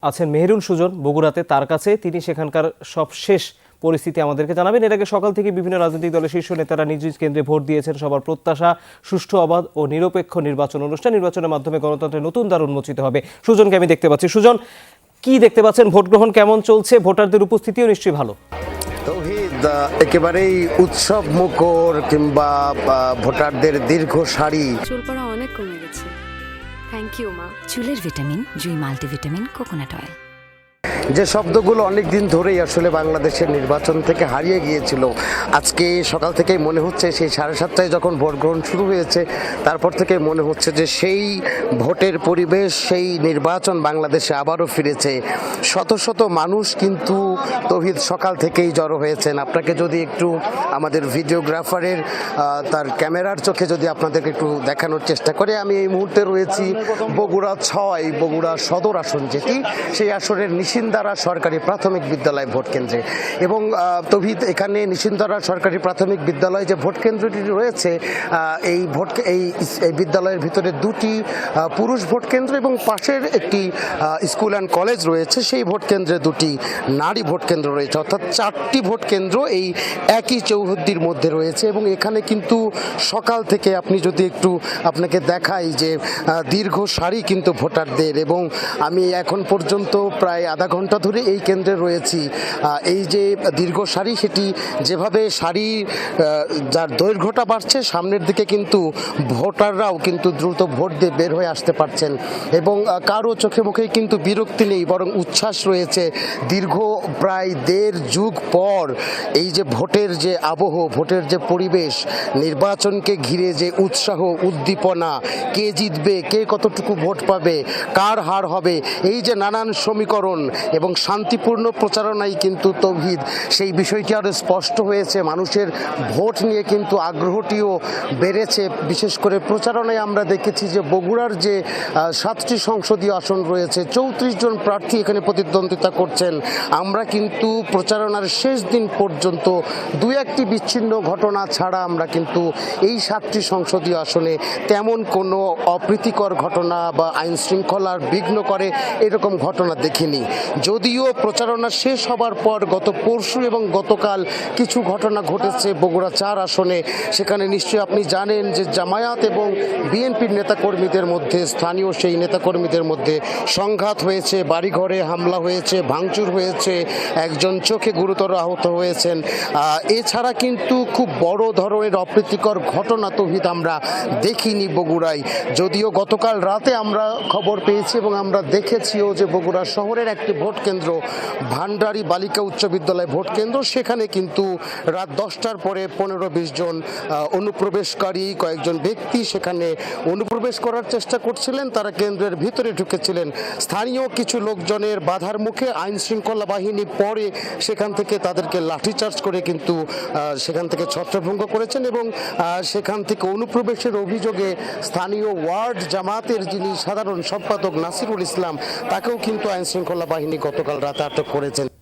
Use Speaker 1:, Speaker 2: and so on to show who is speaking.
Speaker 1: আছেন মেহেরুন সুজন বগুড়াতে, তার কাছে তিনি সেখানকার সবশেষ পরিস্থিতি আমাদেরকে জানাবেন। এর আগে সকাল থেকে বিভিন্ন রাজনৈতিক দলের শীর্ষ নেতারা নিজ নিজ কেন্দ্রে ভোট দিয়েছেন। সবার প্রত্যাশা সুষ্ঠু, অবাধ ও নিরপেক্ষ নির্বাচন অনুষ্ঠান। নির্বাচনের মাধ্যমে গণতন্ত্রের নতুন দ্বার উন্মোচিত হবে। সুজনকে আমি দেখতে পাচ্ছি। সুজন, কি দেখতে পাচ্ছেন? ভোট গ্রহণ কেমন চলছে? ভোটারদের উপস্থিতিও নিশ্চয়ই ভালো।
Speaker 2: তৌহিদ, একেবারেই উৎসব মুখর কিংবা ভোটারদের দীর্ঘ সারি।
Speaker 3: চুল পড়া অনেক কমে গেছে। থ্যাংক ইউ মা।
Speaker 4: চুলের ভিটামিন জুই মাল্টিভিটামিন কোকোনাট অয়েল।
Speaker 2: যে শব্দগুলো অনেক দিন ধরেই আসলে বাংলাদেশের নির্বাচন থেকে হারিয়ে গিয়েছিল, আজকে সকাল থেকেই মনে হচ্ছে সেই 7:30টায় যখন ভোট গ্রহণ শুরু হয়েছে তারপর থেকে মনে হচ্ছে যে সেই ভোটের পরিবেশ, সেই নির্বাচন বাংলাদেশে আবারও ফিরেছে। শত শত মানুষ কিন্তু তৌহিদ সকাল থেকেই জড়ো হয়েছেন। আপনাকে যদি একটু আমাদের ভিডিওগ্রাফারের তার ক্যামেরার চোখে যদি আপনাদেরকে একটু দেখানোর চেষ্টা করে, আমি এই মুহূর্তে রয়েছি বগুড়া 6, বগুড়া সদর আসন যেটি, সেই আসনের নিশিন্দারা সরকারি প্রাথমিক বিদ্যালয় ভোট কেন্দ্রে। এবং তৌহিদ, এখানে নিশিন্দারা সরকারি প্রাথমিক বিদ্যালয় যে ভোট কেন্দ্রটি রয়েছে, এই বিদ্যালয়ের ভিতরে দুটি পুরুষ ভোট কেন্দ্র এবং পাশের একটি স্কুল অ্যান্ড কলেজ রয়েছে। সেই ভোট কেন্দ্রে দুটি নারী ভোট কেন্দ্র রয়েছে, অর্থাৎ 4টি ভোট কেন্দ্র এই একই চৌহদ্দির মধ্যে রয়েছে। এবং এখানে কিন্তু সকাল থেকে আপনি যদি একটু আপনাকে দেখাই যে দীর্ঘ সারি কিন্তু ভোটারদের। এবং আমি এখন পর্যন্ত প্রায় আধা ঘন্টা ধরে এই কেন্দ্রে রয়েছি। এই যে দীর্ঘ সারি, সেটি যেভাবে সারি যার দৈর্ঘ্যটা বাড়ছে, সামনের দিকে কিন্তু ভোটাররাও কিন্তু দ্রুত ভোট দিয়ে বের হয়ে আসতে পারছেন। এবং কারো চোখে মুখেই কিন্তু বিরক্তি নেই, বরং উচ্ছ্বাস রয়েছে। দীর্ঘ প্রায় 1.5 যুগ পর এই যে ভোটের যে আবহ, ভোটের যে পরিবেশ, নির্বাচনকে ঘিরে যে উৎসাহ উদ্দীপনা, কে জিতবে, কে কতটুকু ভোট পাবে, কার হার হবে, এই যে নানান সমীকরণ এবং শান্তিপূর্ণ প্রচারণাই কিন্তু তৌহিদ সেই বিষয়টি আরও স্পষ্ট হয়েছে। মানুষের ভোট নিয়ে কিন্তু আগ্রহটিও বেড়েছে। বিশেষ করে প্রচারণায় আমরা দেখেছি যে বগুড়ার যে 7টি সংসদীয় আসন রয়েছে, 34 জন প্রার্থী এখানে প্রতিদ্বন্দ্বিতা করছেন। আমরা কিন্তু প্রচারণার শেষ দিন পর্যন্ত 2-1টি বিচ্ছিন্ন ঘটনা ছাড়া আমরা কিন্তু এই 7টি সংসদীয় আসনে তেমন কোনো অপ্রীতিকর ঘটনা বা আইন শৃঙ্খলার বিঘ্ন করে এরকম ঘটনা দেখিনি। যদিও প্রচারণা শেষ হবার পর গত পরশু এবং গতকাল কিছু ঘটনা ঘটেছে বগুড়া 4 আসনে। সেখানে নিশ্চয়ই আপনি জানেন যে জামায়াত এবং বিএনপির নেতাকর্মীদের মধ্যে, স্থানীয় সেই নেতাকর্মীদের মধ্যে সংঘাত হয়েছে, বাড়িঘরে হামলা হয়েছে, ভাঙচুর হয়েছে, একজন চোখে গুরুতর আহত হয়েছেন। এছাড়া কিন্তু খুব বড় ধরনের অপ্রীতিকর ঘটনা তৌহিদ আমরা দেখিনি বগুড়ায়। যদিও গতকাল রাতে আমরা খবর পেয়েছি এবং আমরা দেখেছিও যে বগুড়া শহরের একটি ভোট কেন্দ্র, ভান্ডারী বালিকা উচ্চ বিদ্যালয় ভোট কেন্দ্র, সেখানে কিন্তু রাত 10টার পরে 15-20 জন অনুপ্রবেশকারী কয়েকজন ব্যক্তি সেখানে অনুপ্রবেশ করার চেষ্টা করছিলেন। তারা কেন্দ্রের ভিতরে ঢুকেছিলেন। স্থানীয় কিছু লোকজনের বাধার মুখে আইন শৃঙ্খলা বাহিনী পরে সেখান থেকে তাদেরকে লাঠিচার্জ করে কিন্তু সেখান থেকে ছত্রভঙ্গ করেছেন। এবং সেখান থেকে অনুপ্রবেশের অভিযোগে স্থানীয় ওয়ার্ড জামাতের যিনি সাধারণ সম্পাদক নাসিরুল ইসলাম, তাকেও কিন্তু আইন শৃঙ্খলা বাহিনী গতকাল রাতে আটক করেছেন।